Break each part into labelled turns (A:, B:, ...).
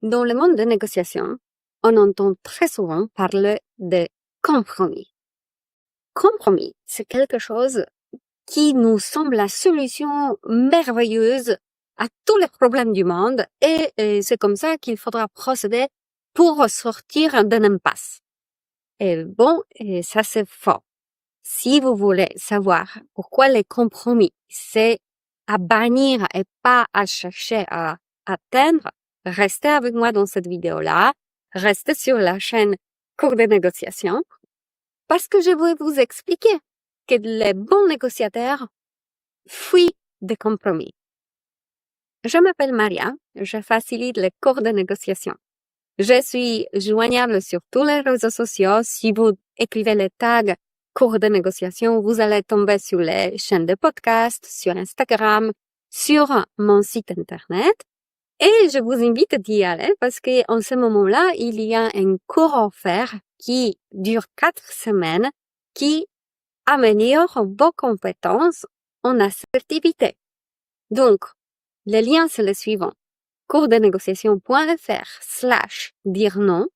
A: Dans le monde de négociation, on entend très souvent parler de compromis. Compromis, c'est quelque chose qui nous semble la solution merveilleuse à tous les problèmes du monde et c'est comme ça qu'il faudra procéder pour sortir d'une impasse. Et bon, et ça c'est faux. Si vous voulez savoir pourquoi les compromis, c'est à bannir et pas à chercher à atteindre, restez avec moi dans cette vidéo-là, restez sur la chaîne Cours de négociation, parce que je vais vous expliquer que les bons négociateurs fuient des compromis. Je m'appelle Maria, je facilite les cours de négociation. Je suis joignable sur tous les réseaux sociaux. Si vous écrivez les tags cours de négociation, vous allez tomber sur les chaînes de podcast, sur Instagram, sur mon site internet. Et je vous invite d'y aller parce que en ce moment-là, il y a un cours offert qui dure 4 semaines qui améliore vos compétences en assertivité. Donc, le lien c'est le suivant. coursdenégociation.fr/dire non.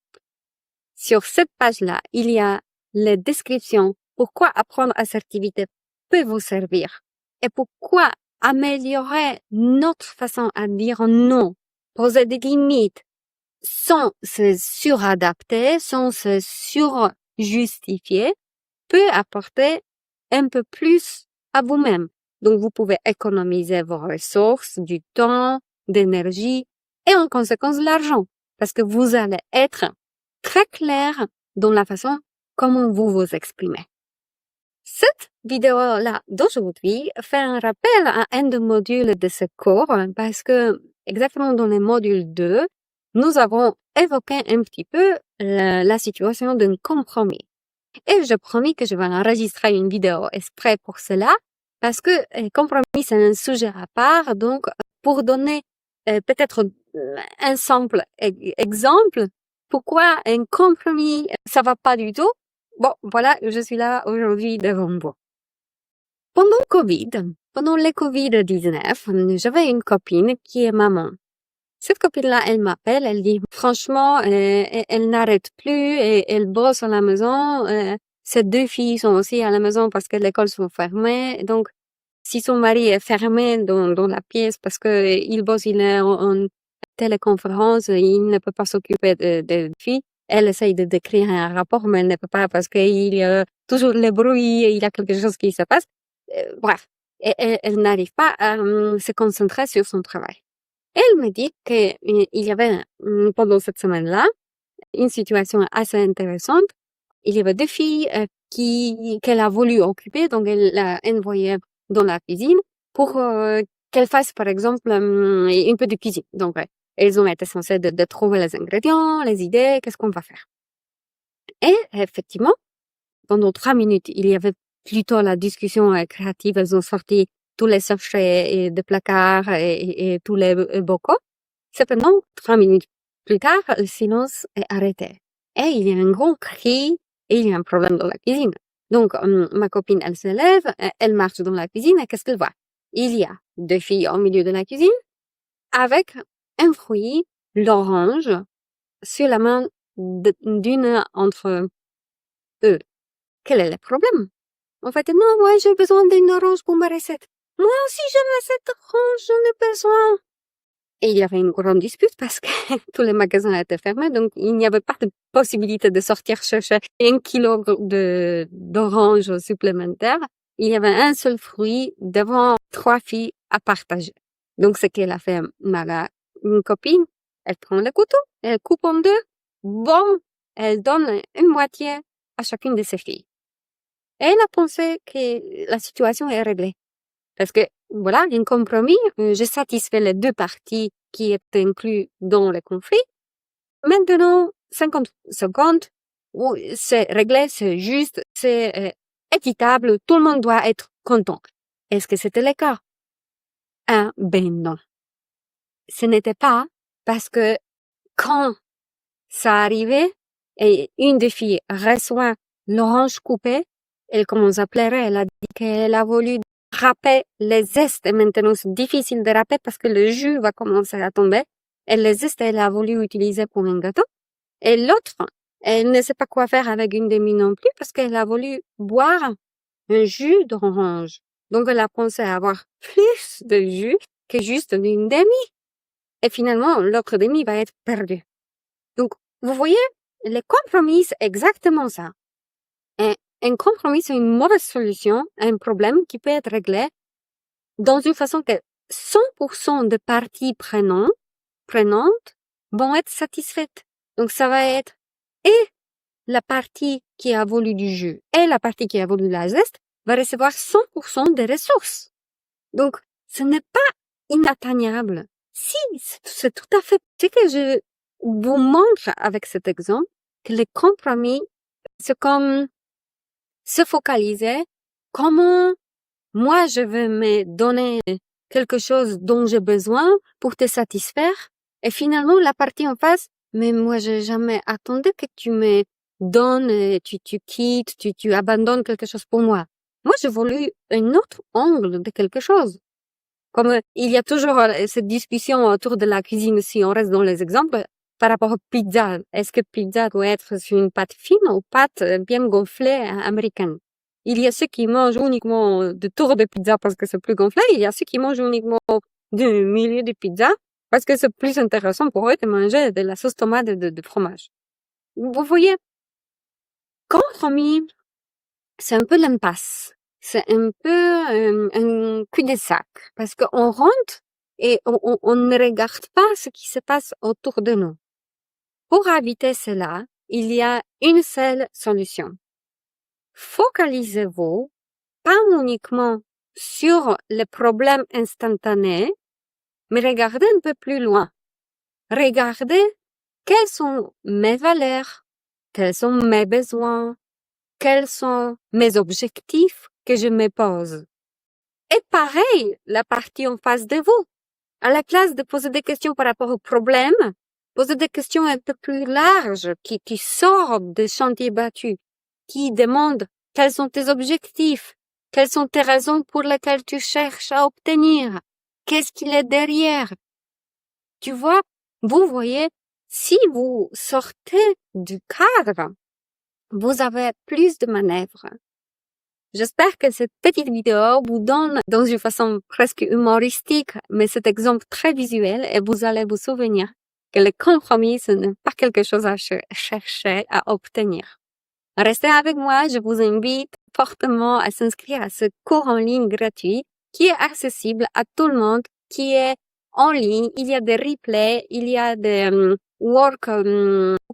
A: Sur cette page-là, il y a les descriptions pourquoi apprendre assertivité peut vous servir et pourquoi améliorer notre façon à dire non, poser des limites sans se suradapter, sans se surjustifier, peut apporter un peu plus à vous-même. Donc, vous pouvez économiser vos ressources, du temps, d'énergie et en conséquence de l'argent parce que vous allez être très clair dans la façon comment vous vous exprimez. Cette vidéo-là d'aujourd'hui fait un rappel à un des modules de ce cours parce que exactement dans le module 2, nous avons évoqué un petit peu la situation d'un compromis. Et je promis que je vais enregistrer une vidéo exprès pour cela parce que compromis c'est un sujet à part. Donc pour donner peut-être un simple exemple, pourquoi un compromis ça va pas du tout? Bon, voilà, je suis là aujourd'hui devant vous. Pendant le Covid-19, j'avais une copine qui est maman. Cette copine-là, elle m'appelle, elle dit, franchement, elle n'arrête plus et elle bosse à la maison. Ses 2 filles sont aussi à la maison parce que l'école sont fermées. Donc, si son mari est fermé dans la pièce parce que il bosse, il est en téléconférence, il ne peut pas s'occuper des filles. Elle essaye d'écrire un rapport, mais elle ne peut pas parce qu'il y a toujours le bruit, il y a quelque chose qui se passe. Bref, elle n'arrive pas à se concentrer sur son travail. Elle me dit qu'il y avait, pendant cette semaine-là, une situation assez intéressante. Il y avait 2 filles qu'elle a voulu occuper, donc elle l'a envoyée dans la cuisine pour qu'elle fasse, par exemple, un peu de cuisine. Donc, elles ont été censées de trouver les ingrédients, les idées, qu'est-ce qu'on va faire. Et effectivement, pendant 3 minutes, il y avait plutôt la discussion créative. Elles ont sorti tous les sachets de placards et tous les bocaux. Cependant, 3 minutes plus tard, le silence est arrêté. Et il y a un grand cri et il y a un problème dans la cuisine. Donc, ma copine, elle se lève, elle marche dans la cuisine et qu'est-ce qu'elle voit? Il y a 2 filles au milieu de la cuisine avec un fruit, l'orange, sur la main d'une entre eux. Quel est le problème? En fait, non, moi, j'ai besoin d'une orange pour ma recette. Moi aussi, je veux cette orange, j'en ai besoin. Et il y avait une grande dispute parce que tous les magasins étaient fermés, donc il n'y avait pas de possibilité de sortir chercher 1 kilo d'orange supplémentaire. Il y avait un seul fruit devant 3 filles à partager. Donc, ce qu'elle a fait, une copine, elle prend le couteau, elle coupe en 2, bon, elle donne une moitié à chacune de ses filles. Et elle a pensé que la situation est réglée. Parce que, voilà, un compromis, je satisfais les 2 parties qui étaient inclus dans le conflit. Maintenant, 50 secondes, c'est réglé, c'est juste, c'est équitable, tout le monde doit être content. Est-ce que c'était le cas? Ben non. Ce n'était pas parce que quand ça arrivait et une des filles reçoit l'orange coupée, elle commence à pleurer, elle a dit qu'elle a voulu râper les zestes et maintenant c'est difficile de râper parce que le jus va commencer à tomber. Et le zeste, elle a voulu utiliser pour un gâteau. Et l'autre, elle ne sait pas quoi faire avec une demi non plus parce qu'elle a voulu boire un jus d'orange. Donc, elle a pensé avoir plus de jus que juste une demi. Et finalement, l'autre demi va être perdu. Donc, vous voyez, le compromis, c'est exactement ça. Et un compromis, c'est une mauvaise solution à un problème qui peut être réglé dans une façon que 100% de parties prenantes vont être satisfaites. Donc, ça va être et la partie qui a voulu du jus et la partie qui a voulu la zeste va recevoir 100% des ressources. Donc, ce n'est pas inatteignable. Si, c'est tout à fait ce que je vous montre avec cet exemple, que le compromis, c'est comme se focaliser comment moi je veux me donner quelque chose dont j'ai besoin pour te satisfaire. Et finalement, la partie en face, mais moi j'ai jamais attendu que tu me donnes, tu quittes, tu abandonnes quelque chose pour moi. Moi, j'ai voulu un autre angle de quelque chose. Comme il y a toujours cette discussion autour de la cuisine, si on reste dans les exemples, par rapport à pizza. Est-ce que pizza doit être sur une pâte fine ou pâte bien gonflée américaine? Il y a ceux qui mangent uniquement de tours de pizza parce que c'est plus gonflé. Il y a ceux qui mangent uniquement du milieu de pizza parce que c'est plus intéressant pour eux de manger de la sauce tomate de fromage. Vous voyez, compromis, c'est un peu l'impasse. C'est un peu un cul-de-sac parce qu'on rentre et on ne regarde pas ce qui se passe autour de nous. Pour éviter cela, il y a une seule solution. Focalisez-vous pas uniquement sur les problèmes instantanés, mais regardez un peu plus loin. Regardez quelles sont mes valeurs, quels sont mes besoins, quels sont mes objectifs que je me pose. Et pareil, la partie en face de vous. À la place de poser des questions par rapport au problème, posez des questions un peu plus larges qui sortent des chantiers battus, qui demandent quels sont tes objectifs, quelles sont tes raisons pour lesquelles tu cherches à obtenir, qu'est-ce qu'il est derrière. Tu vois, vous voyez, si vous sortez du cadre, vous avez plus de manœuvres. J'espère que cette petite vidéo vous donne, dans une façon presque humoristique, mais cet exemple très visuel, et vous allez vous souvenir que le compromis, ce n'est pas quelque chose à chercher à obtenir. Restez avec moi, je vous invite fortement à s'inscrire à ce cours en ligne gratuit qui est accessible à tout le monde, qui est en ligne. Il y a des replays, il y a des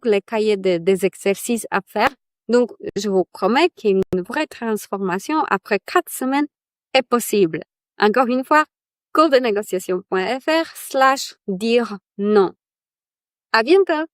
A: les cahiers des exercices à faire. Donc, je vous promets qu'une vraie transformation après 4 semaines est possible. Encore une fois, courdenégociation.fr/dire non. À bientôt!